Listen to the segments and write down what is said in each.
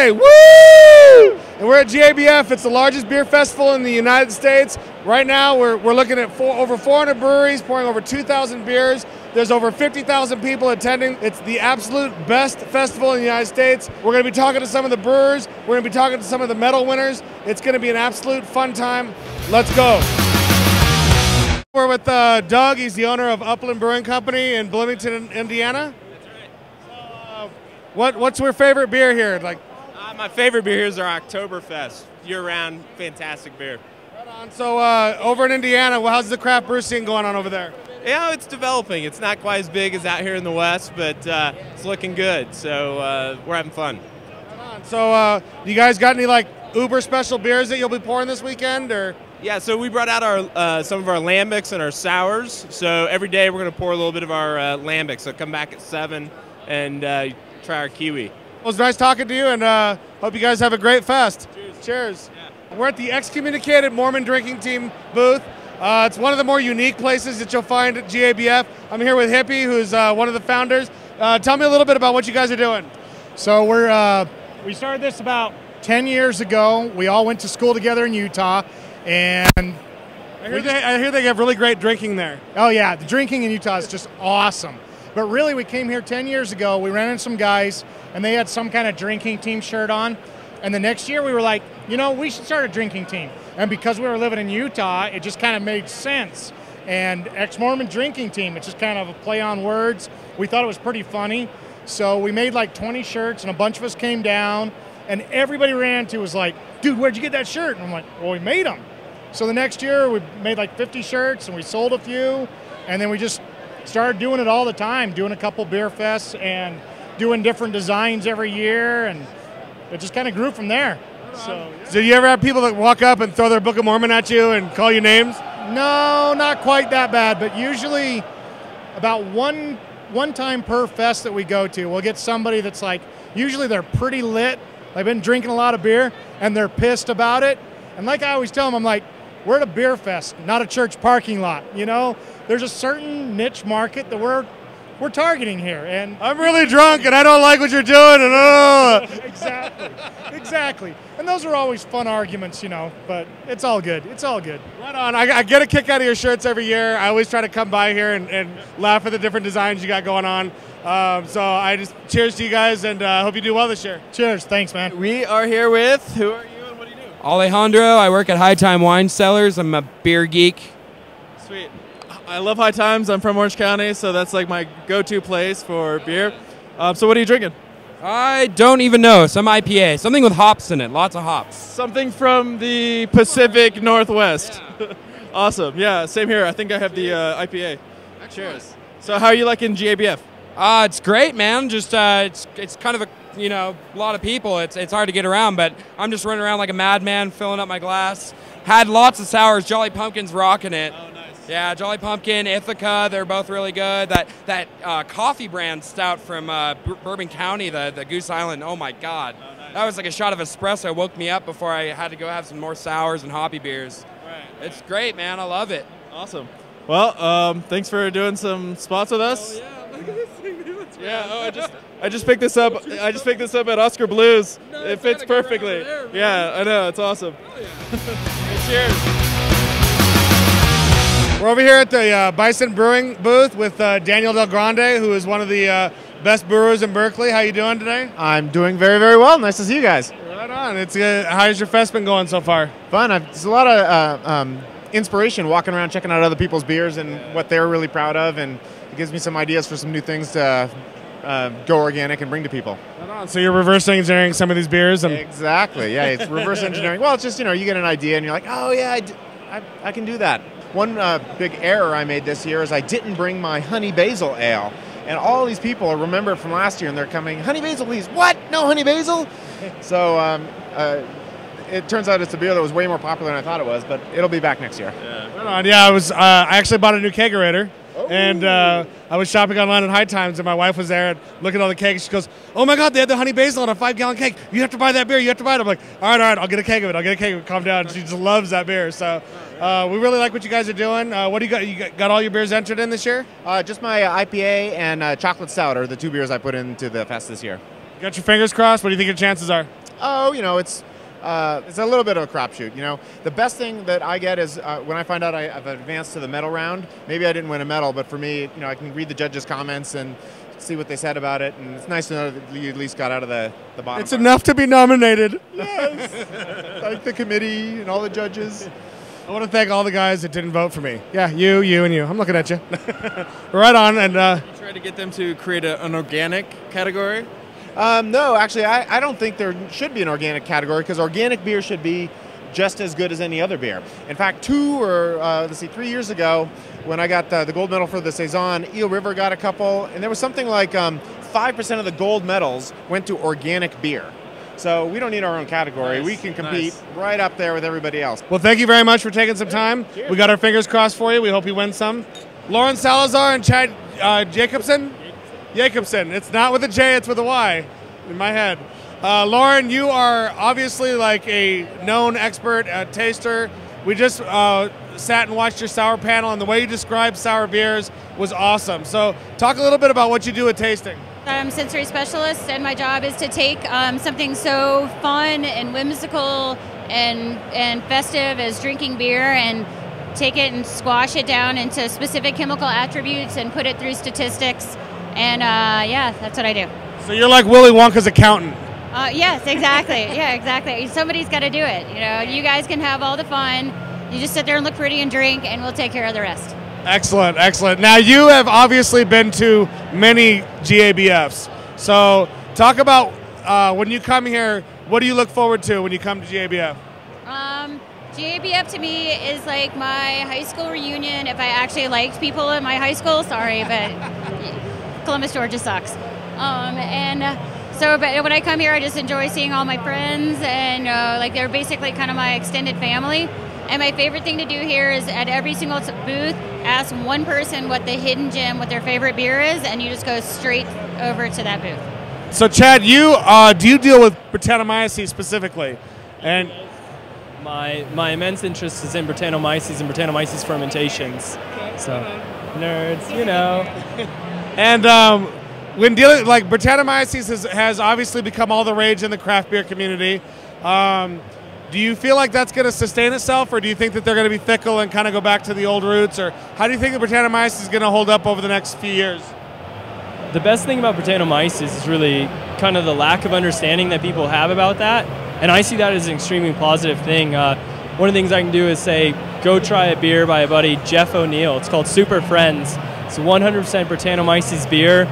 Grande. Woo! And we're at GABF. It's the largest beer festival in the United States. Right now, we're looking at over 400 breweries pouring over 2,000 beers. There's over 50,000 people attending. It's the absolute best festival in the United States. We're going to be talking to some of the brewers. We're going to be talking to some of the medal winners. It's going to be an absolute fun time. Let's go. We're with Doug. He's the owner of Upland Brewing Company in Bloomington, Indiana. That's right. So, what's your favorite beer here? My favorite beer here is our Oktoberfest. Year-round, fantastic beer. Right on. So over in Indiana, how's the craft brew scene going on over there? Yeah, it's developing. It's not quite as big as out here in the West, but it's looking good. So we're having fun. Right on. So you guys got any uber special beers that you'll be pouring this weekend, or? Yeah, so we brought out our some of our lambics and our sours. So every day we're going to pour a little bit of our lambic. So come back at 7 and try our kiwi. Well, it was nice talking to you, and hope you guys have a great fest. Cheers. Cheers. Yeah. We're at the X-Communicated Mormon Drinking Team booth. It's one of the more unique places that you'll find at GABF. I'm here with Hippie, who's one of the founders. Tell me a little bit about what you guys are doing. So we started this about 10 years ago. We all went to school together in Utah, and I hear they have really great drinking there. oh yeah, the drinking in Utah is just awesome. But really, we came here 10 years ago. We ran into some guys, and they had some kind of drinking team shirt on. And the next year, we were like, we should start a drinking team. And because we were living in Utah, it just kind of made sense. And ExMormon Drinking Team, it's just kind of a play on words. We thought it was pretty funny. So we made 20 shirts, and a bunch of us came down, and everybody we ran into was like, dude, where'd you get that shirt? And I'm like, well, we made them. So the next year, we made 50 shirts, and we sold a few, and then we just started doing it all the time, doing a couple beer fests and doing different designs every year, and it just kind of grew from there. So do you ever have people that walk up and throw their Book of Mormon at you and call you names? No, not quite that bad, but usually about one time per fest that we go to, we'll get somebody that's usually they're pretty lit, they've been drinking a lot of beer, and they're pissed about it. And like I always tell them, I'm like, we're at a beer fest, not a church parking lot. There's a certain niche market that we're targeting here, and I'm really drunk and I don't like what you're doing, and exactly. And those are always fun arguments, but it's all good. It's all good. Right on. I get a kick out of your shirts every year. I always try to come by here and laugh at the different designs you got going on. So I just cheers to you guys, and hope you do well this year. Cheers. Thanks, man. We are here with, who are you and what do you do? Alejandro. I work at High Time Wine Cellars. I'm a beer geek. Sweet. I love High Times. I'm from Orange County, so that's my go-to place for beer. So what are you drinking? I don't even know. Some IPA. Something with hops in it. Lots of hops. Something from the Pacific Northwest. Yeah. Awesome. Yeah, same here. I think I have the IPA. Cheers. So how are you liking GABF? It's great, man. Just it's kind of a lot of people. It's hard to get around, but I'm just running around like a madman, filling up my glass. Had lots of sours. Jolly Pumpkin's rocking it. Oh, nice. Yeah, Jolly Pumpkin, Ithaca, they're both really good. That coffee brand stout from Bourbon County, the Goose Island, oh my God. Oh, nice. That was like a shot of espresso, woke me up before I had to go have some more sours and hoppy beers. Right. It's great, man, I love it. Awesome. Well, thanks for doing some spots with us. Oh yeah, look at this thing. That's Yeah, I just picked this up. I just picked this up at Oscar Blues. No, it fits perfectly. there, yeah, I know. It's awesome. Yeah. Cheers. We're over here at the Bison Brewing booth with Daniel Del Grande, who is one of the best brewers in Berkeley. How you doing today? I'm doing very, very well. Nice to see you guys. Right on. How's your fest been going so far? Fun. There's a lot of inspiration walking around, checking out other people's beers and what they're really proud of, and it gives me some ideas for some new things to go organic and bring to people. Right on. So you're reverse engineering some of these beers? Exactly. Yeah, it's reverse engineering. Well, it's just, you get an idea and you're like, oh, yeah, I can do that. One big error I made this year is I didn't bring my honey basil ale. And all these people remember from last year, and they're coming, honey basil, please. What? No honey basil? So it turns out it's a beer that was way more popular than I thought it was, but it'll be back next year. Yeah. Right on. Yeah, I actually bought a new kegerator. And I was shopping online at High Times, and my wife was there and looking at all the kegs. She goes, oh my God, they had the honey basil on a 5-gallon keg. You have to buy that beer. You have to buy it. I'm like, all right, I'll get a keg of it. Calm down. She just loves that beer. So we really like what you guys are doing. What do you got? You got all your beers entered in this year? Just my IPA and chocolate stout are the two beers I put into the fest this year. You got your fingers crossed? What do you think your chances are? Oh, it's a little bit of a crapshoot. The best thing that I get is when I find out I've advanced to the medal round. Maybe I didn't win a medal, but for me, I can read the judges' comments and see what they said about it, and it's nice to know that you at least got out of the bottom. It's enough to be nominated. Yes. Thank the committee and all the judges. I want to thank all the guys that didn't vote for me. Yeah, you, and you. I'm looking at you. Right on. And you tried to get them to create an organic category? No, actually, I don't think there should be an organic category, because organic beer should be just as good as any other beer. In fact, 3 years ago, when I got the gold medal for the Saison, Eel River got a couple, and there was something like 5% of the gold medals went to organic beer. So we don't need our own category. Nice. We can compete right up there with everybody else. well, thank you very much for taking some time. Cheers. We got our fingers crossed for you. We hope you win some. Lauren Salazar and Chad Yakobson? Yakobson. It's not with a J, it's with a Y in my head. Lauren, you are obviously like a known expert taster. We just sat and watched your sour panel, and the way you described sour beers was awesome. So talk a little bit about what you do with tasting. I'm a sensory specialist, and my job is to take something so fun and whimsical and festive as drinking beer and take it and squash it down into specific chemical attributes and put it through statistics. And yeah, that's what I do. So you're like Willy Wonka's accountant. Yes, exactly. Yeah, exactly. Somebody's got to do it. You guys can have all the fun. You just sit there and look pretty and drink, and we'll take care of the rest. Excellent, excellent. Now, you have obviously been to many GABFs. So talk about when you come here, what do you look forward to when you come to GABF? GABF to me is like my high school reunion. If I actually liked people in my high school, sorry, but Columbus, Georgia sucks. But when I come here, I just enjoy seeing all my friends, and like they're basically kind of my extended family. And my favorite thing to do here is at every single booth, ask one person what the hidden gem, what their favorite beer is, and you just go straight over to that booth. So Chad, do you deal with Brettanomyces specifically? And my immense interest is in Brettanomyces and Brettanomyces fermentations. So nerds, And when dealing, like, Brettanomyces has obviously become all the rage in the craft beer community. Do you feel like that's going to sustain itself, or do you think that they're going to be fickle and kind of go back to the old roots, or how do you think the Brettanomyces is going to hold up over the next few years? The best thing about Brettanomyces is really kind of the lack of understanding that people have about that, and I see that as an extremely positive thing. One of the things I can do is say, go try a beer by a buddy, Jeff O'Neill. It's called Super Friends. It's 100% Brettanomyces beer.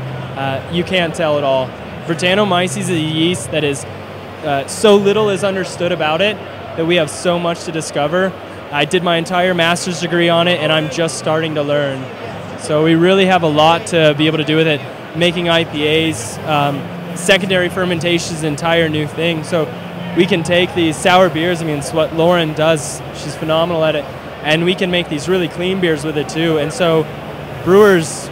You can't tell at all. Brettanomyces is a yeast that is so little is understood about it that we have so much to discover. I did my entire master's degree on it, and I'm just starting to learn. So we really have a lot to be able to do with it. Making IPAs, secondary fermentation is an entire new thing. So we can take these sour beers, it's what Lauren does, she's phenomenal at it, and we can make these really clean beers with it too. And so brewers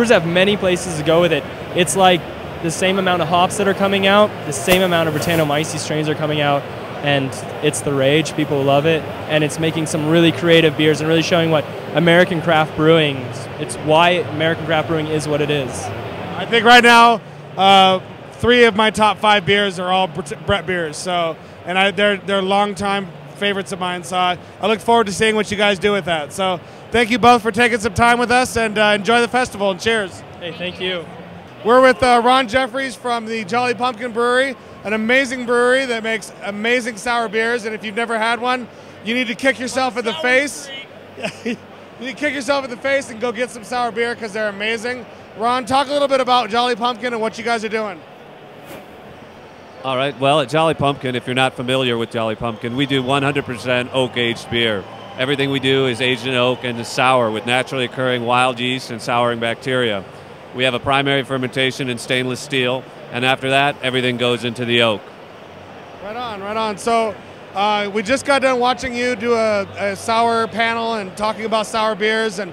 have many places to go with it. It's like the same amount of hops that are coming out, the same amount of Brettanomyces strains are coming out, and it's the rage. People love it, and it's making some really creative beers and really showing what American craft brewing is. It's why American craft brewing is what it is. I think right now, 3 of my top 5 beers are all Brett beers. So, and they're longtime favorites of mine. So I look forward to seeing what you guys do with that. So thank you both for taking some time with us, and enjoy the festival, and cheers. Hey, thank you. We're with Ron Jeffries from the Jolly Pumpkin Brewery, an amazing brewery that makes amazing sour beers. And if you've never had one, you need to kick yourself in the face. You need to kick yourself in the face and go get some sour beer, because they're amazing. Ron, talk a little bit about Jolly Pumpkin and what you guys are doing. All right. Well, at Jolly Pumpkin, if you're not familiar with Jolly Pumpkin, we do 100% oak-aged beer. Everything we do is aged in oak and is sour with naturally occurring wild yeast and souring bacteria. We have a primary fermentation in stainless steel, and after that, everything goes into the oak. Right on, right on. So we just got done watching you do a sour panel and talking about sour beers, and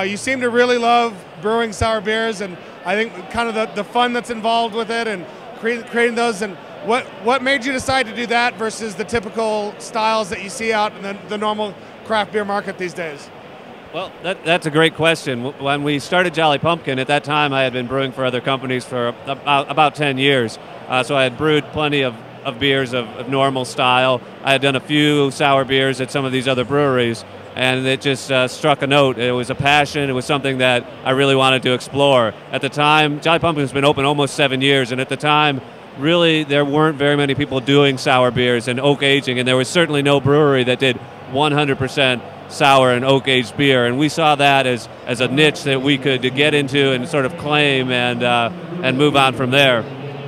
you seem to really love brewing sour beers, and I think kind of the fun that's involved with it and creating those. And what made you decide to do that versus the typical styles that you see out in the normal craft beer market these days? Well, that's a great question. When we started Jolly Pumpkin, at that time I had been brewing for other companies for about 10 years. So I had brewed plenty of of beers of normal style. I had done a few sour beers at some of these other breweries, and it just struck a note. It was a passion. It was something that I really wanted to explore. At the time, Jolly Pumpkin has been open almost 7 years, and at the time, really, there weren't very many people doing sour beers and oak aging, and there was certainly no brewery that did 100% sour and oak aged beer. And we saw that as a niche that we could get into and sort of claim and move on from there.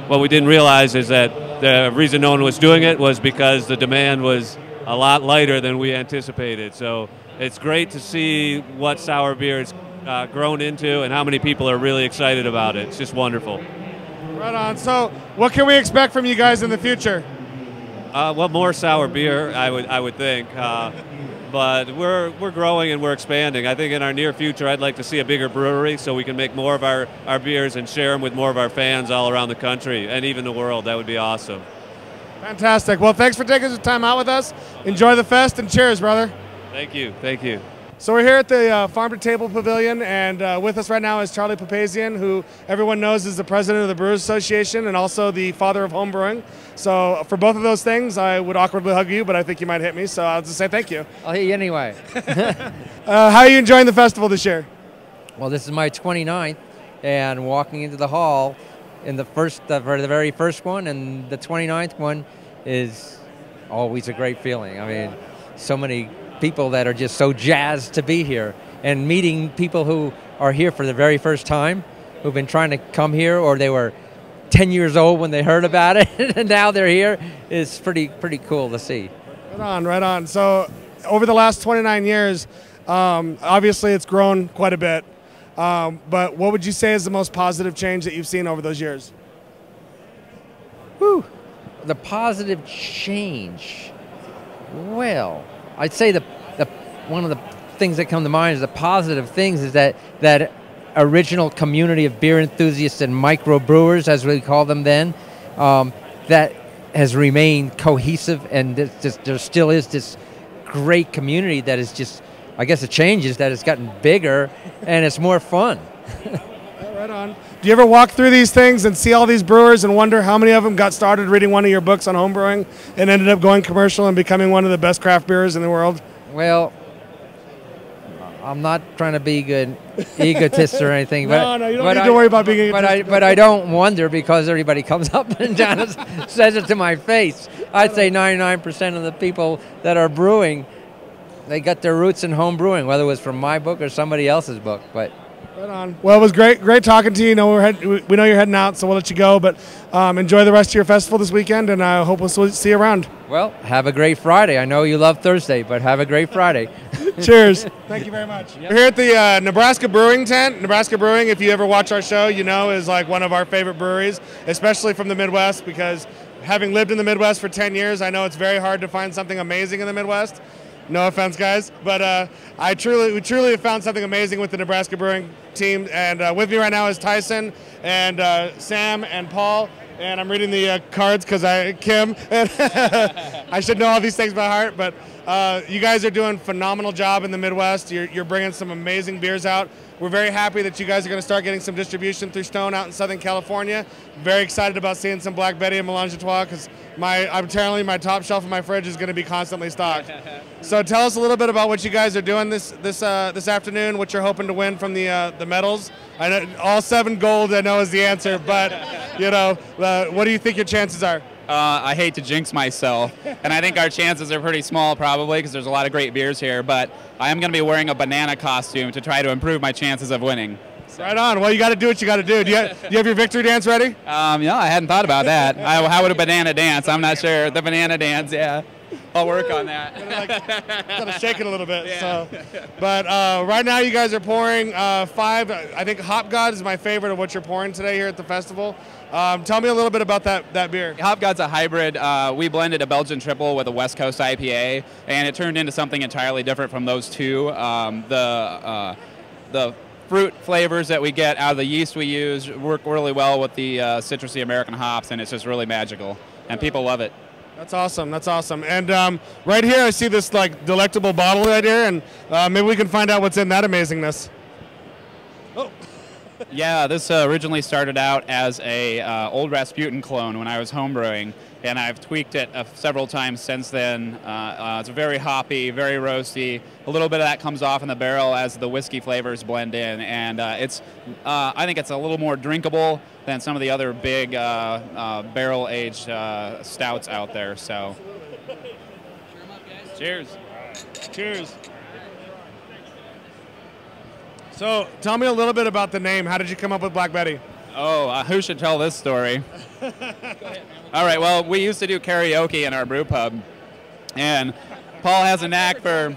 What we didn't realize is that the reason no one was doing it was because the demand was a lot lighter than we anticipated. So it's great to see what sour beer has grown into and how many people are really excited about it. It's just wonderful. Right on. So what can we expect from you guys in the future? Well, more sour beer, I would think. But we're growing and we're expanding. I think in our near future, I'd like to see a bigger brewery so we can make more of our beers and share them with more of our fans all around the country and even the world. That would be awesome. Fantastic. Well, thanks for taking some time out with us. Enjoy the fest, and cheers, brother. Thank you. Thank you. So we're here at the Farm to Table Pavilion, and with us right now is Charlie Papazian, who everyone knows is the president of the Brewers Association and also the father of home brewing. So for both of those things, I would awkwardly hug you, but I think you might hit me, so I'll just say thank you. I'll hit you anyway. How are you enjoying the festival this year? Well, this is my 29th, and walking into the hall in for the very first one, and the 29th one is always a great feeling. I mean, so many people that are just so jazzed to be here, and meeting people who are here for the very first time, who've been trying to come here, or they were 10 years old when they heard about it, and now they're here, is pretty cool to see. Right on, right on. So over the last 29 years, obviously it's grown quite a bit, but what would you say is the most positive change that you've seen over those years? Whew. The positive change. Well, I'd say the one of the things that come to mind is the positive things is that original community of beer enthusiasts and microbrewers, as we call them then, that has remained cohesive, and there still is this great community that is just, I guess the change is that it's gotten bigger and it's more fun. Right on. Do you ever walk through these things and see all these brewers and wonder how many of them got started reading one of your books on homebrewing and ended up going commercial and becoming one of the best craft brewers in the world? Well, I'm not trying to be a good egotist or anything. No, you don't need to worry about being egotist. But I don't wonder, because everybody comes up and down and says it to my face. I'd say 99% of the people that are brewing, they got their roots in home brewing, whether it was from my book or somebody else's book. But right on. Well, it was great talking to you. We know you're heading out, so we'll let you go. But enjoy the rest of your festival this weekend, and I hope we'll see you around. Well, have a great Friday. I know you love Thursday, but have a great Friday. Cheers. Thank you very much. Yep. We're here at the Nebraska Brewing tent. Nebraska Brewing, if you ever watch our show, you know is like one of our favorite breweries, especially from the Midwest, because having lived in the Midwest for 10 years, I know it's very hard to find something amazing in the Midwest. No offense, guys, but we truly have found something amazing with the Nebraska Brewing team. And with me right now is Tyson and Sam and Paul. And I'm reading the cards because Kim. And I should know all these things by heart. But you guys are doing a phenomenal job in the Midwest. You're bringing some amazing beers out. We're very happy that you guys are going to start getting some distribution through Stone out in Southern California. Very excited about seeing some Black Betty and Melange Trois, because apparently my top shelf of my fridge is going to be constantly stocked. So tell us a little bit about what you guys are doing this afternoon, what you're hoping to win from the medals. I know all 7 gold, I know, is the answer, but what do you think your chances are? I hate to jinx myself, and I think our chances are pretty small probably, because there's a lot of great beers here, but I am going to be wearing a banana costume to try to improve my chances of winning. So. Right on. Well, you got to do what you got to do. Do you have your victory dance ready? No, I hadn't thought about that. How would a banana dance? I'm not sure. The banana dance, yeah. I'll work on that. Kind of shake it a little bit. Yeah. So. But right now you guys are pouring 5. I think Hop God is my favorite of what you're pouring today here at the festival. Tell me a little bit about that beer. Hop God's a hybrid. We blended a Belgian triple with a West Coast IPA, and it turned into something entirely different from those two. The fruit flavors that we get out of the yeast we use work really well with the citrusy American hops, and it's just really magical, and people love it. That's awesome. That's awesome. And right here I see this delectable bottle right here, and maybe we can find out what's in that amazingness. Oh. Yeah, this originally started out as a old Rasputin clone when I was homebrewing, and I've tweaked it several times since then. It's very hoppy, very roasty. A little bit of that comes off in the barrel as the whiskey flavors blend in, and I think it's a little more drinkable than some of the other big barrel-aged stouts out there. So, cheers. Cheers. So, tell me a little bit about the name. How did you come up with Black Betty? Oh, who should tell this story? All right, well, we used to do karaoke in our brew pub, and Paul has a knack for,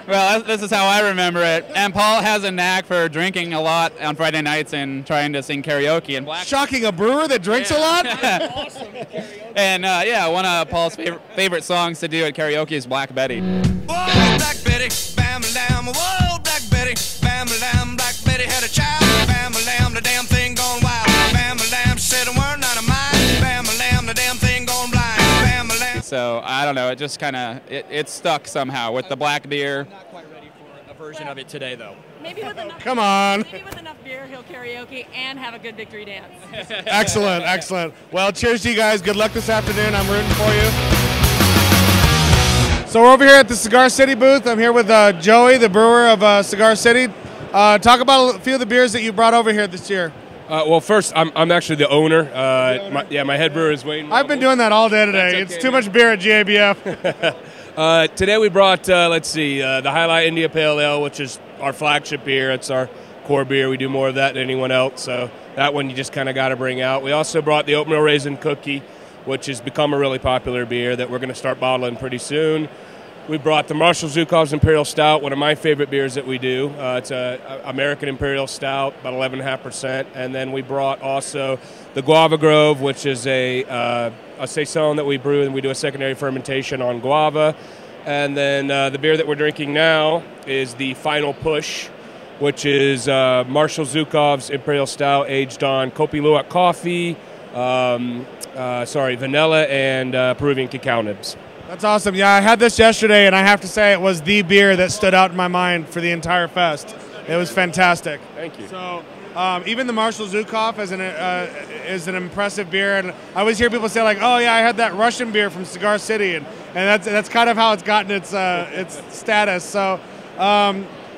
well, this is how I remember it, and Paul has a knack for drinking a lot on Friday nights and trying to sing karaoke. And Shocking, a brewer that drinks a lot? And yeah, one of Paul's favorite songs to do at karaoke is Black Betty. Whoa, Black Betty, bam-a-lam, whoa, Black Betty, bam-a-lam, Black Betty had a child, bam-a-lam, the damn thing gone wild, bam-a-lam, she said a word not of mine, bam-a-lam, the damn thing gone blind, bam-a-lam. So, I don't know, it just kind of, it stuck somehow with the black beer. Not quite ready for a version of it today, though. Maybe with enough. Come on. Maybe with enough beer, he'll karaoke and have a good victory dance. Excellent, excellent. Well, cheers to you guys. Good luck this afternoon. I'm rooting for you. So we're over here at the Cigar City booth. I'm here with Joey, the brewer of Cigar City. Talk about a few of the beers that you brought over here this year. Well, first, I'm actually the owner. My head brewer is Wayne. I've been doing that all day today. It's too much beer at GABF. Today we brought, let's see, the Highlight India Pale Ale, which is our flagship beer. It's our core beer. We do more of that than anyone else, so that one you just kind of got to bring out. We also brought the Oatmeal Raisin Cookie, which has become a really popular beer that we're going to start bottling pretty soon. We brought the Marshall Zhukov's Imperial Stout, one of my favorite beers that we do. It's an American Imperial Stout, about 11.5%. And then we brought also the Guava Grove, which is a saison that we brew, and we do a secondary fermentation on guava. And then the beer that we're drinking now is the Final Push, which is Marshall Zhukov's Imperial Stout aged on Kopi Luwak coffee, vanilla, and Peruvian cacao nibs. That's awesome. Yeah, I had this yesterday, and I have to say it was the beer that stood out in my mind for the entire fest. It was fantastic. Thank you. So even the Marshall Zhukov is an impressive beer, and I always hear people say like, "Oh yeah, I had that Russian beer from Cigar City," and that's kind of how it's gotten its status. So.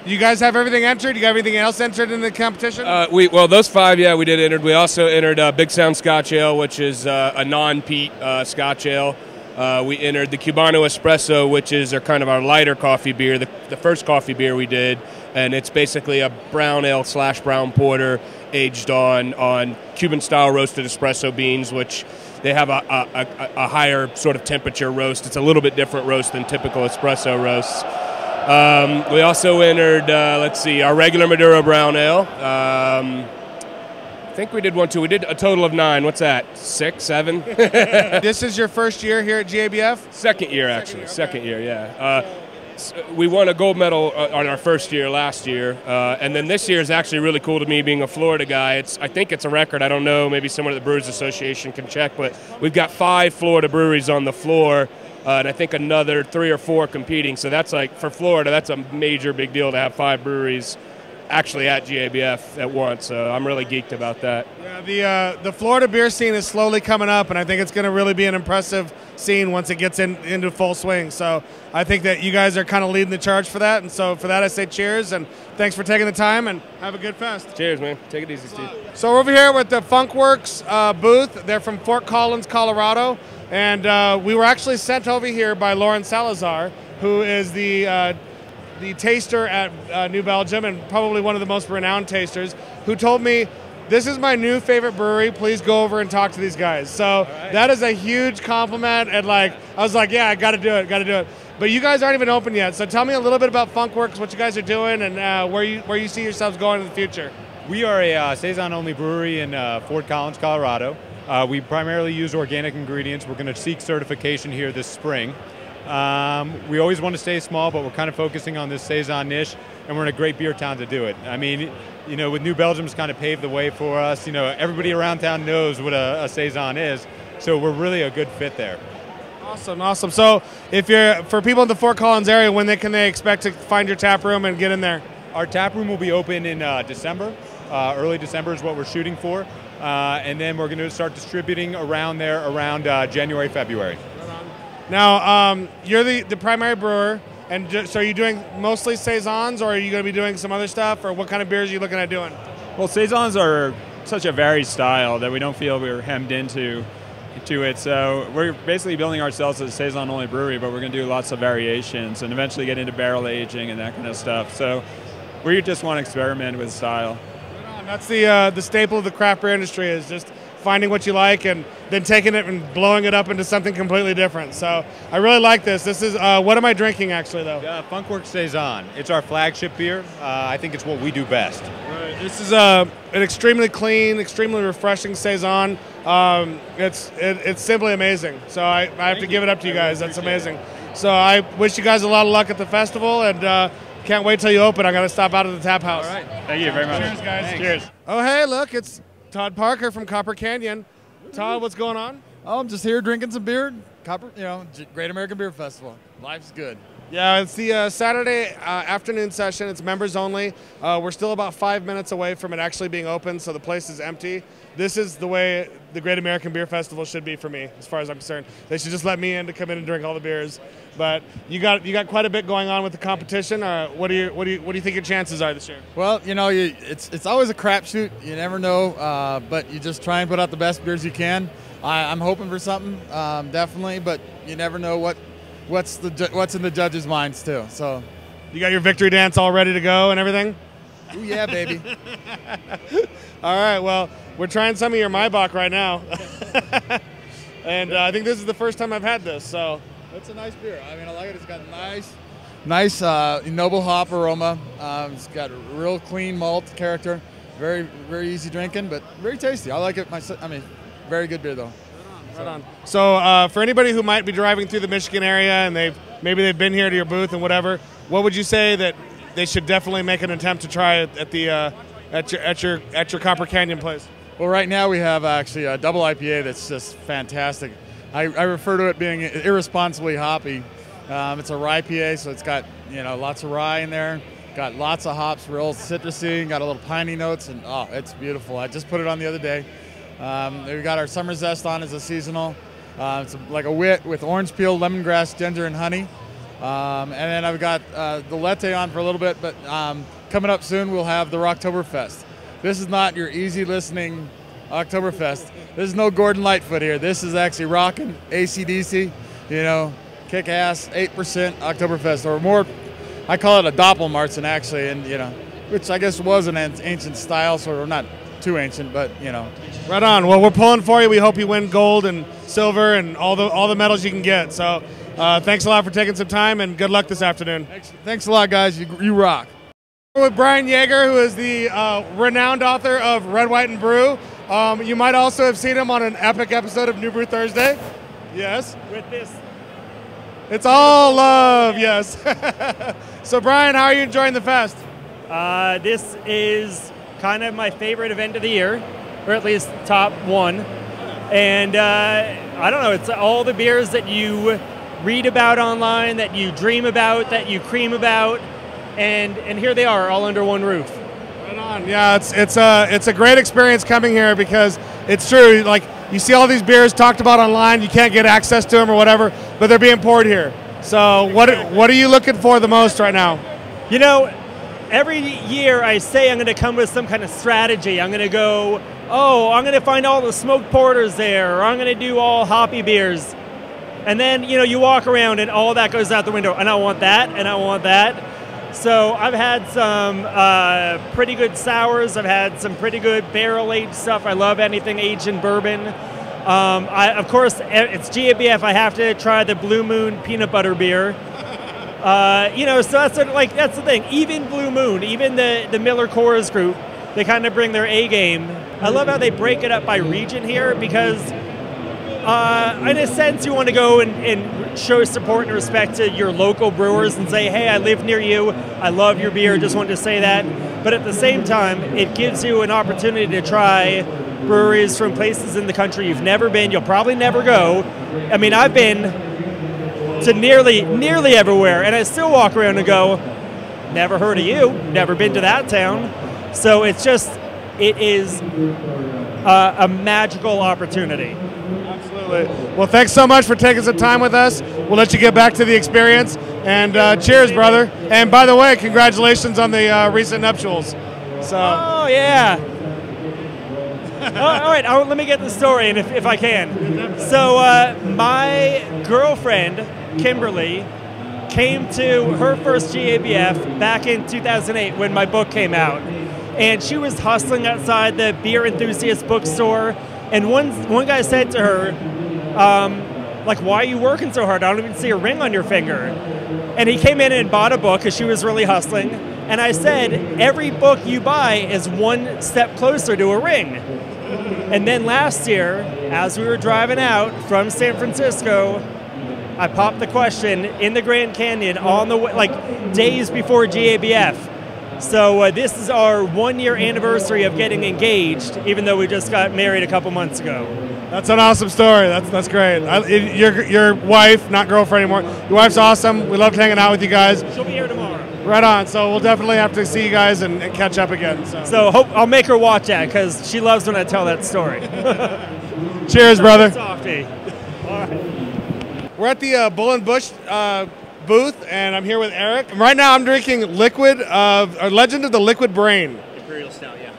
You guys have everything entered? You got everything else entered in the competition? Well, those five, yeah, we did enter. We also entered Big Sound Scotch Ale, which is a non-peat Scotch Ale. We entered the Cubano Espresso, which is our lighter coffee beer, the first coffee beer we did, and it's basically a brown ale / brown porter aged on Cuban-style roasted espresso beans, which they have a higher sort of temperature roast. It's a little bit different roast than typical espresso roasts. We also entered, our regular Maduro Brown Ale. I think we did one too. We did a total of 9. What's that? 6, 7? This is your first year here at GABF? Second year, actually. Second year, yeah. We won a gold medal on our first year last year, and then this year is actually really cool to me, being a Florida guy. I think it's a record. I don't know. Maybe someone at the Brewers Association can check, but we've got 5 Florida breweries on the floor. And I think another 3 or 4 competing. So that's for Florida, that's a major big deal to have 5 breweries actually at GABF at once. So I'm really geeked about that. Yeah, the Florida beer scene is slowly coming up, and I think it's going to really be an impressive scene once it gets into full swing. So I think that you guys are kind of leading the charge for that. And so for that, I say cheers, and thanks for taking the time, and have a good fest. Cheers, man. Take it easy, Steve. So we're over here with the Funkwerks booth. They're from Fort Collins, Colorado. And we were actually sent over here by Lauren Salazar, who is the taster at New Belgium and probably one of the most renowned tasters, who told me, this is my new favorite brewery. Please go over and talk to these guys. So that is a huge compliment. And I was like, yeah, I got to do it. But you guys aren't even open yet. So tell me a little bit about Funkwerks, what you guys are doing, and where you see yourselves going in the future. We are a saison-only brewery in Fort Collins, Colorado. We primarily use organic ingredients. We're going to seek certification here this spring. We always want to stay small, but we're kind of focusing on this saison niche, and we're in a great beer town to do it. I mean, with New Belgium's kind of paved the way for us. Everybody around town knows what a saison is, so we're really a good fit there. Awesome. So for people in the Fort Collins area, when can they expect to find your tap room and get in there? Our tap room will be open in December. Early December is what we're shooting for. And then we're going to start distributing around there around January, February. Now, you're the primary brewer, and so are you doing mostly Saisons, or are you going to be doing some other stuff, or what kind of beers are you looking at doing? Well, Saisons are such a varied style that we don't feel we're hemmed into it. So we're basically building ourselves as a Saison-only brewery, but we're going to do lots of variations and eventually get into barrel aging and that kind of stuff. So we just want to experiment with style. That's the staple of the craft beer industry, is just finding what you like and then taking it and blowing it up into something completely different. So I really like this. This is, what am I drinking actually though? Funkwerks Saison. It's our flagship beer. I think it's what we do best. Right. This is an extremely clean, extremely refreshing Saison. It's simply amazing. So I have to give it up to you guys. That's amazing. So I wish you guys a lot of luck at the festival, and can't wait till you open. I got to stop out at the tap house. All right. Thank you very much. Cheers, guys. Thanks. Cheers. Oh, hey, look, it's Todd Parker from Copper Canyon. Todd, what's going on? Oh, I'm just here drinking some beer. Great American Beer Festival. Life's good. Yeah, it's the Saturday afternoon session. It's members only. We're still about 5 minutes away from it actually being open, so the place is empty. This is the way the Great American Beer Festival should be for me, as far as I'm concerned. They should just let me in to come in and drink all the beers. But you got quite a bit going on with the competition. What do you think your chances are this year? Well, it's always a crapshoot. You never know, but you just try and put out the best beers you can. I'm hoping for something, definitely, but you never know what's in the judges' minds too. So, you got your victory dance all ready to go and everything? Ooh, yeah, baby. All right, well, we're trying some of your Maibach right now. And I think this is the first time I've had this, so. It's a nice beer. I mean, I like it. It's got nice noble hop aroma. It's got a real clean malt character. Very, very easy drinking, but very tasty. I like it. Very good beer, though. Right on. So for anybody who might be driving through the Michigan area and maybe they've been here to your booth and whatever, what would you say that they should definitely make an attempt to try at your Copper Canyon place? Well, right now we have actually a double IPA that's just fantastic. I refer to it being irresponsibly hoppy. It's a rye IPA, so it's got lots of rye in there, got lots of hops, real citrusy, got a little piney notes, and oh, it's beautiful. I just put it on the other day. We got our summer zest on as a seasonal. It's like a wit with orange peel, lemongrass, ginger, and honey. And then I've got the latte on for a little bit, but coming up soon we'll have the Rocktoberfest. This is not your easy listening Oktoberfest. This is no Gordon Lightfoot here. This is actually rocking AC/DC, kick ass 8% Oktoberfest, or more. I call it a Doppelmarzen actually, and which I guess was an ancient style, sort of not too ancient, but Right on. Well, we're pulling for you. We hope you win gold and silver and all the medals you can get. So thanks a lot for taking some time, and good luck this afternoon. Thanks a lot, guys. You rock. We're with Brian Yeager, who is the renowned author of Red, White, and Brew. You might also have seen him on an epic episode of New Brew Thursday. Yes. With this. It's all love, yes. So, Brian, how are you enjoying the fest? This is kind of my favorite event of the year, or at least top one. And I don't know, it's all the beers that you read about online, that you dream about, that you cream about, and here they are, all under one roof. Right on. Yeah, it's a great experience coming here, because it's true. Like, you see all these beers talked about online, you can't get access to them or whatever, but they're being poured here. So what are you looking for the most right now? Every year I say I'm going to come with some kind of strategy. I'm going to go, I'm going to find all the smoked porters there, or I'm going to do all hoppy beers. And then, you walk around and all that goes out the window, and I want that, and I want that. So I've had some pretty good sours. I've had some pretty good barrel-aged stuff. I love anything aged in bourbon. Of course, it's GABF. I have to try the Blue Moon peanut butter beer. So that's the thing. Even Blue Moon, even the Miller Coors group, they kind of bring their A game. I love how they break it up by region here, because in a sense you want to go and show support and respect to your local brewers and say, hey, I live near you, I love your beer, just wanted to say that. But at the same time, it gives you an opportunity to try breweries from places in the country you've never been, you'll probably never go. I mean, I've been to nearly everywhere, and I still walk around and go, never heard of you, never been to that town. So it's just it is a magical opportunity. Absolutely. Well, thanks so much for taking some time with us. We'll let you get back to the experience. And cheers, brother. And by the way, congratulations on the recent nuptials. So. Oh, yeah. All right, let me get the story, and if I can. So my girlfriend, Kimberly, came to her first GABF back in 2008 when my book came out. And she was hustling outside the beer enthusiast bookstore. And one guy said to her, like, why are you working so hard? I don't even see a ring on your finger. And he came in and bought a book because she was really hustling. And I said, every book you buy is one step closer to a ring. And then last year, as we were driving out from San Francisco, I popped the question in the Grand Canyon on the way, like days before GABF. So this is our 1-year anniversary of getting engaged, even though we just got married a couple months ago. That's an awesome story. That's great. Your wife, not girlfriend anymore. Your wife's awesome. We loved hanging out with you guys. She'll be here tomorrow. Right on. So we'll definitely have to see you guys and catch up again. So I'll make her watch that because she loves when I tell that story. Cheers, brother. Softy. All right. We're at the Bull & Bush booth, and I'm here with Eric. And right now I'm drinking Liquid Legend of the Liquid Brain. Imperial Stout, yeah.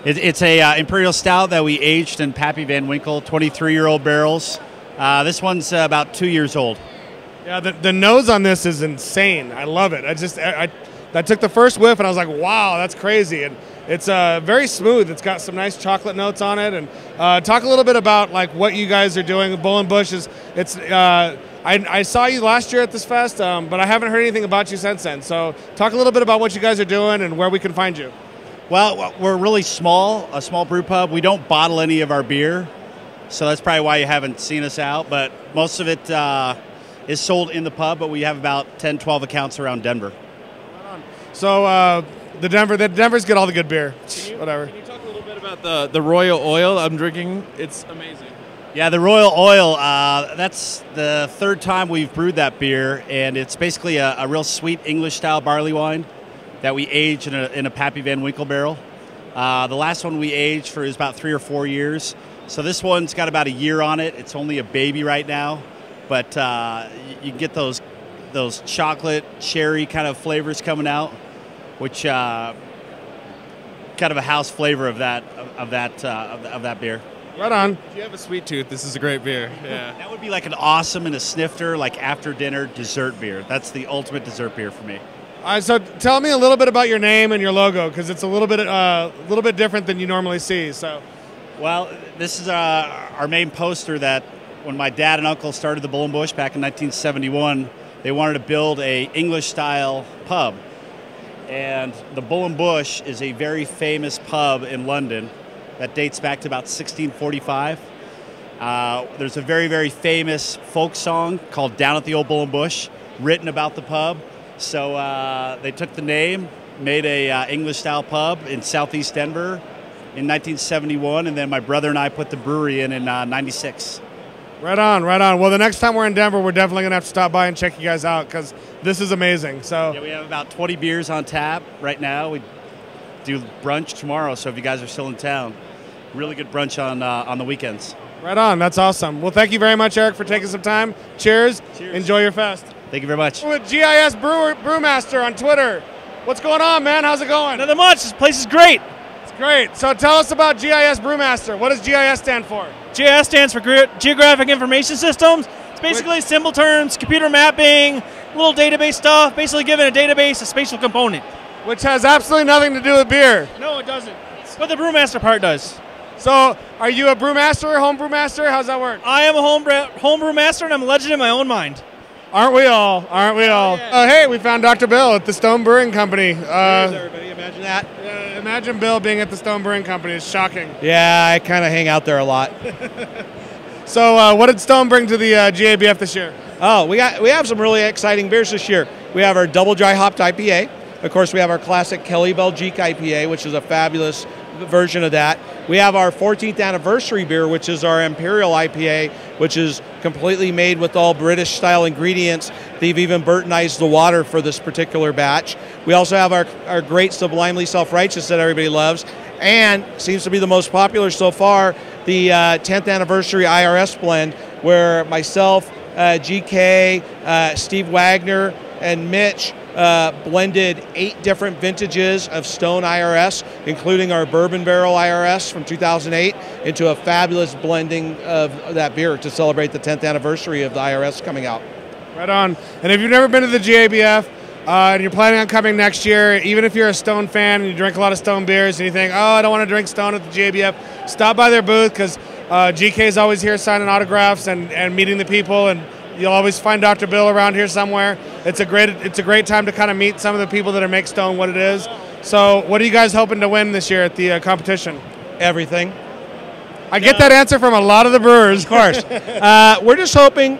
It's a Imperial Stout that we aged in Pappy Van Winkle, 23-year-old barrels. This one's about 2 years old. Yeah, the nose on this is insane. I love it. I took the first whiff and I was like, wow, that's crazy. And it's very smooth. It's got some nice chocolate notes on it. And talk a little bit about like what you guys are doing. Bull & Bush I saw you last year at this fest, but I haven't heard anything about you since then. So talk a little bit about what you guys are doing and where we can find you. Well, we're really small, a small brew pub. We don't bottle any of our beer, so that's probably why you haven't seen us out. But most of it is sold in the pub, but we have about 10, 12 accounts around Denver. So the Denvers get all the good beer. Whatever. Can you talk a little bit about the Royal Oil I'm drinking? It's amazing. Yeah, the Royal Oil, that's the third time we've brewed that beer, and it's basically a real sweet English-style barley wine that we age in a Pappy Van Winkle barrel. The last one we aged for is about 3 or 4 years. So this one's got about a year on it. It's only a baby right now, but you get those chocolate, cherry kind of flavors coming out, which kind of a house flavor of that beer. Right on. If you have a sweet tooth, this is a great beer. Yeah. That would be like an awesome and a snifter, like after dinner dessert beer. That's the ultimate dessert beer for me. All right, so tell me a little bit about your name and your logo, because it's a little bit different than you normally see. So, well, this is our main poster that when my dad and uncle started the Bull & Bush back in 1971, they wanted to build a English-style pub. And the Bull & Bush is a very famous pub in London that dates back to about 1645. There's a very, very famous folk song called Down at the Old Bull & Bush, written about the pub. So they took the name, made a English-style pub in southeast Denver in 1971, and then my brother and I put the brewery in 96. Right on, right on. Well, the next time we're in Denver, we're definitely going to have to stop by and check you guys out, because this is amazing. So yeah, we have about 20 beers on tap right now. We do brunch tomorrow, so if you guys are still in town, really good brunch on the weekends. Right on. That's awesome. Well, thank you very much, Eric, for taking some time. Cheers. Cheers. Enjoy your fest. Thank you very much. We're with GIS Brewmaster on Twitter. What's going on, man? How's it going? Nothing much. This place is great. It's great. So tell us about GIS Brewmaster. What does GIS stand for? GIS stands for Geographic Information Systems. It's basically simple terms, computer mapping, little database stuff, basically giving a database a spatial component. Which has absolutely nothing to do with beer. No, it doesn't. But the Brewmaster part does. So, are you a brewmaster, home brewmaster? How's that work? I am a home brewmaster, and I'm a legend in my own mind. Aren't we all? Aren't we all? Yeah. Hey, we found Dr. Bill at the Stone Brewing Company. Cheers, everybody. Imagine that. Imagine Bill being at the Stone Brewing Company. It's shocking. Yeah, I kind of hang out there a lot. So, what did Stone bring to the GABF this year? Oh, we have some really exciting beers this year. We have our double dry hopped IPA. Of course, we have our classic Kelly Belgique IPA, which is a fabulous version of that. We have our 14th anniversary beer, which is our Imperial IPA, which is completely made with all British style ingredients. They've even Burtonized the water for this particular batch. We also have our great Sublimely Self-Righteous that everybody loves. and seems to be the most popular so far, the 10th anniversary IRS blend, where myself, GK, Steve Wagner, and Mitch blended 8 different vintages of Stone IRS, including our Bourbon Barrel IRS from 2008, into a fabulous blending of that beer to celebrate the 10th anniversary of the IRS coming out. Right on. And if you've never been to the GABF and you're planning on coming next year, even if you're a Stone fan and you drink a lot of Stone beers and you think, oh, I don't want to drink Stone at the GABF, stop by their booth, because GK is always here signing autographs and meeting the people, and you'll always find Dr. Bill around here somewhere. It's a great time to kind of meet some of the people that make Stone what it is. So what are you guys hoping to win this year at the competition? Everything. I get that answer from a lot of the brewers. Of course. We're just hoping,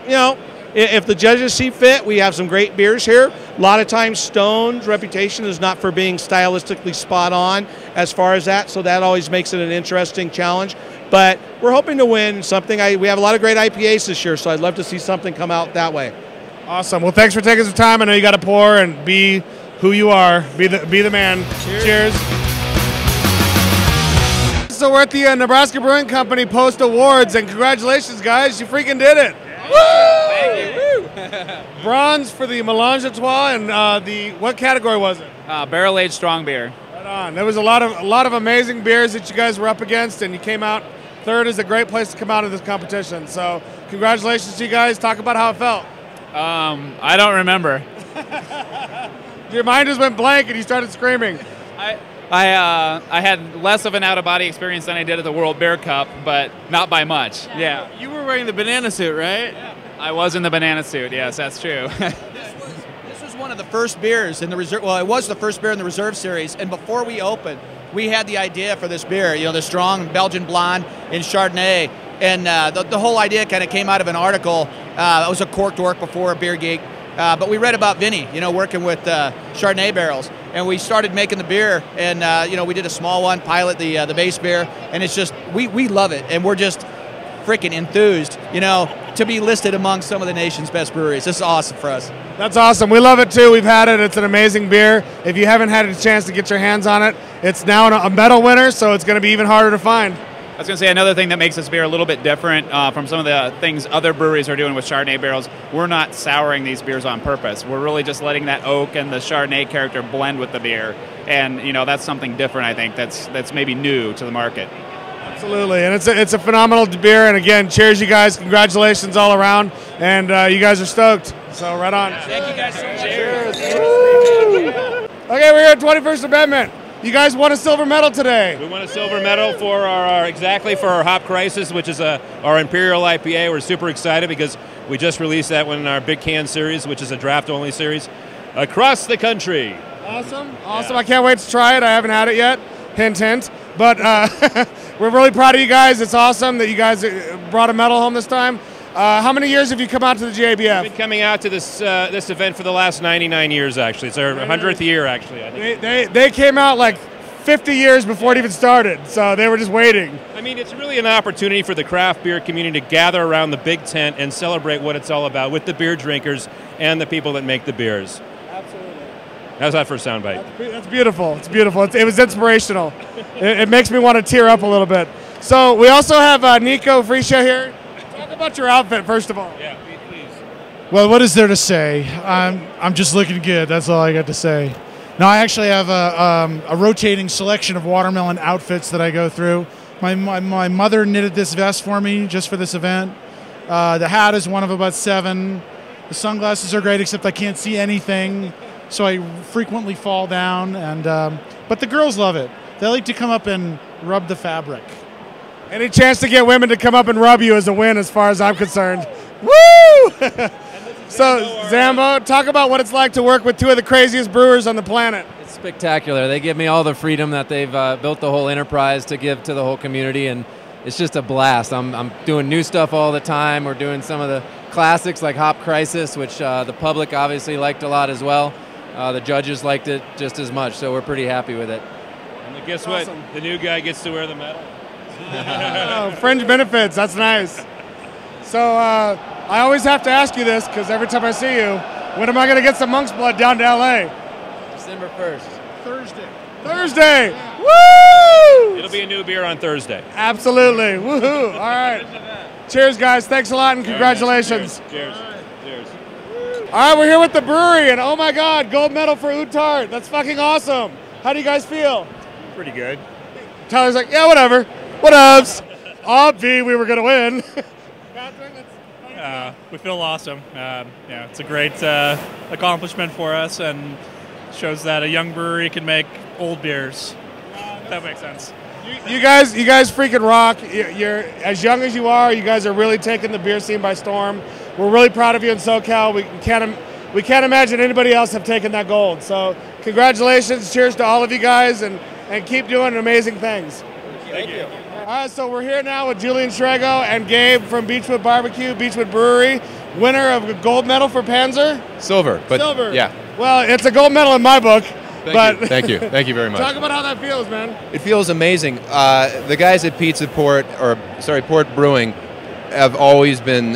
if the judges see fit, we have some great beers here. A lot of times Stone's reputation is not for being stylistically spot on as far as that, so that always makes it an interesting challenge. But we're hoping to win something. We have a lot of great IPAs this year, so I'd love to see something come out that way. Awesome. Well, thanks for taking some time. I know you got to pour and be who you are. Be the man. Cheers. So we're at the Nebraska Brewing Company Post Awards, and congratulations, guys. You freaking did it. Woo! Thank you. Bronze for the Melange à Trois, and what category was it? Barrel-aged strong beer. Right on. There was a lot of amazing beers that you guys were up against, and you came out third. Is a great place to come out of this competition. So congratulations to you guys. Talk about how it felt. I don't remember. Your mind just went blank and you started screaming. I had less of an out-of-body experience than I did at the World Beer Cup, but not by much. Yeah. You were wearing the banana suit, right? Yeah. I was in the banana suit. Yes, that's true. This was one of the first beers in the reserve. Well, it was the first beer in the reserve series, and before we opened, we had the idea for this beer. The strong Belgian blonde in Chardonnay, and the whole idea kind of came out of an article. It was a corked work before a Beer Geek. But we read about Vinny, working with Chardonnay barrels, and we started making the beer, and we did a small one, pilot the base beer, and it's just we love it, and we're just freaking enthused, to be listed among some of the nation's best breweries. This is awesome for us. That's awesome. We love it too. We've had it. It's an amazing beer. If you haven't had a chance to get your hands on it, it's now a medal winner, so it's going to be even harder to find. I was going to say another thing that makes this beer a little bit different from some of the things other breweries are doing with Chardonnay barrels. We're not souring these beers on purpose. We're really just letting that oak and the Chardonnay character blend with the beer, and that's something different. I think that's maybe new to the market. Absolutely, and it's a phenomenal beer. And again, cheers, you guys! Congratulations all around, and you guys are stoked. So right on. Thank you guys so much. Cheers. Okay, we're here at 21st Amendment. You guys won a silver medal today. We won a silver medal for our Hop Crisis, which is our Imperial IPA. We're super excited because we just released that one in our Big Can series, which is a draft-only series, across the country. Awesome. I can't wait to try it. I haven't had it yet. Hint, hint. But we're really proud of you guys. It's awesome that you guys brought a medal home this time. How many years have you come out to the GABF? We've been coming out to this event for the last 99 years, actually. It's our 100th year, actually. I think. They came out like 50 years before it even started, so they were just waiting. I mean, it's really an opportunity for the craft beer community to gather around the big tent and celebrate what it's all about with the beer drinkers and the people that make the beers. Absolutely. How's that for a soundbite? That's beautiful. It's beautiful. It was inspirational. It makes me want to tear up a little bit. So we also have Nico Frisha here. Talk about your outfit, first of all. Yeah, please. Well, what is there to say? I'm just looking good. That's all I got to say. No, I actually have a rotating selection of watermelon outfits that I go through. My mother knitted this vest for me just for this event. The hat is one of about 7. The sunglasses are great, except I can't see anything, so I frequently fall down. But the girls love it. They like to come up and rub the fabric. Any chance to get women to come up and rub you is a win as far as I'm concerned. Woo! So, Zambo, talk about what it's like to work with two of the craziest brewers on the planet. It's spectacular. They give me all the freedom that they've built the whole enterprise to give to the whole community, and it's just a blast. I'm doing new stuff all the time. We're doing some of the classics like Hop Crisis, which the public obviously liked a lot as well. The judges liked it just as much, so we're pretty happy with it. And guess what? The new guy gets to wear the medal. Oh, fringe benefits, that's nice. So I always have to ask you this because every time I see you, when am I going to get some monk's blood down to LA? December 1st. Thursday. Thursday. Woo! It'll be a new beer on Thursday. Absolutely. Woohoo. All right. Cheers, guys. Thanks a lot and congratulations. Cheers. Cheers. All right, we're here with the brewery, and oh my God, gold medal for Utart. That's fucking awesome. How do you guys feel? Pretty good. Tyler's like, yeah, whatever. Whatevs. Obvi, we were going to win. We feel awesome. Yeah, it's a great accomplishment for us, and shows that a young brewery can make old beers. That makes sense. You guys freaking rock. You're as young as you are. You guys are really taking the beer scene by storm. We're really proud of you in SoCal. We can't imagine anybody else have taken that gold. So congratulations. Cheers to all of you guys, and keep doing amazing things. Thank you. All right, so we're here now with Julian Shrego and Gabe from Beachwood Barbecue, Beachwood Brewery, winner of a gold medal for Panzer. Silver, but Silver. yeah. Well, it's a gold medal in my book. Thank you very much. Talk about how that feels, man. It feels amazing. The guys at Port Brewing have always been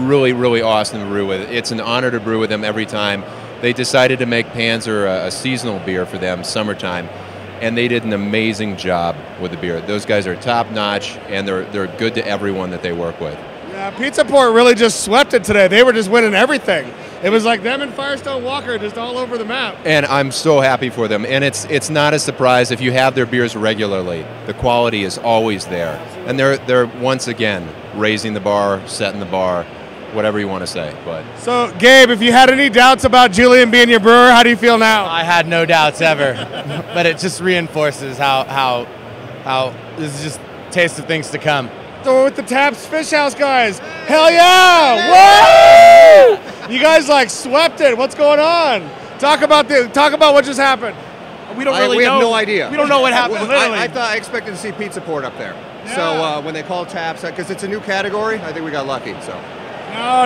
really, really awesome to brew with. It's an honor to brew with them every time. They decided to make Panzer a seasonal beer for them, summertime, and they did an amazing job with the beer. Those guys are top notch, and they're good to everyone that they work with. Yeah, Pizza Port really just swept it today. They were just winning everything. It was like them and Firestone Walker just all over the map. And I'm so happy for them. And it's not a surprise if you have their beers regularly. The quality is always there. And they're once again raising the bar, setting the bar, whatever you want to say. But so, Gabe, if you had any doubts about Julian being your brewer, how do you feel now? I had no doubts ever, but it just reinforces how this is just a taste of things to come. So we're with the Taps Fish House guys. Hell yeah! Woo! You guys like swept it. What's going on? Talk about what just happened. We don't really know. We have no idea. We don't know what happened. Literally. I expected to see Pizza Port up there. Yeah. So when they called Taps, because it's a new category, I think we got lucky. So.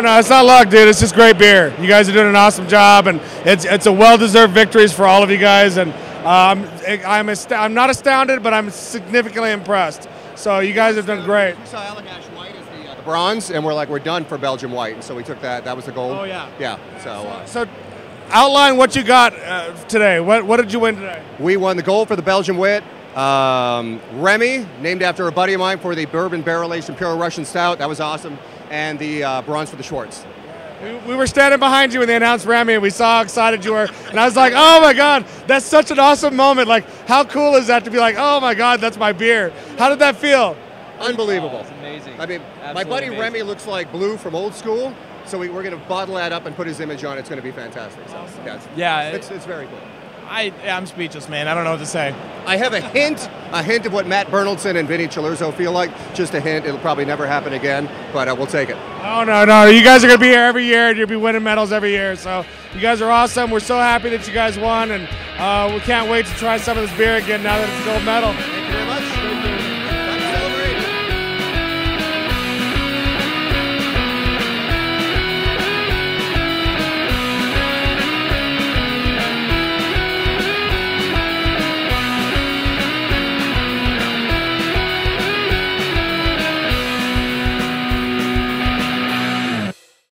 No, it's not luck, dude. It's just great beer. You guys are doing an awesome job, and it's a well-deserved victories for all of you guys. And I'm not astounded, but I'm significantly impressed. So you guys have done great. We saw Allagash White as the bronze, and we're done for Belgium White, and so we took that. That was the gold. Oh yeah. Yeah. So outline what you got today. What did you win today? We won the gold for the Belgian Wit. Remy, named after a buddy of mine, for the Bourbon Barrel Aged Imperial Russian Stout. That was awesome. And the bronze for the Schwartz. We were standing behind you when they announced Remy, and we saw how excited you were. And I was like, oh my God, that's such an awesome moment. Like, how cool is that to be like, oh my God, that's my beer. How did that feel? Unbelievable. It's amazing. I mean, Absolutely my buddy amazing. Remy looks like Blue from Old School, so we're going to bottle that up and put his image on it. It's going to be fantastic. So, it's very cool. I'm speechless, man. I don't know what to say. I have a hint of what Matt Bernaldson and Vinny Chilurzo feel like. Just a hint. It'll probably never happen again, but we'll take it. Oh, no. You guys are going to be here every year, and you'll be winning medals every year. So you guys are awesome. We're so happy that you guys won, and we can't wait to try some of this beer again now that it's a gold medal.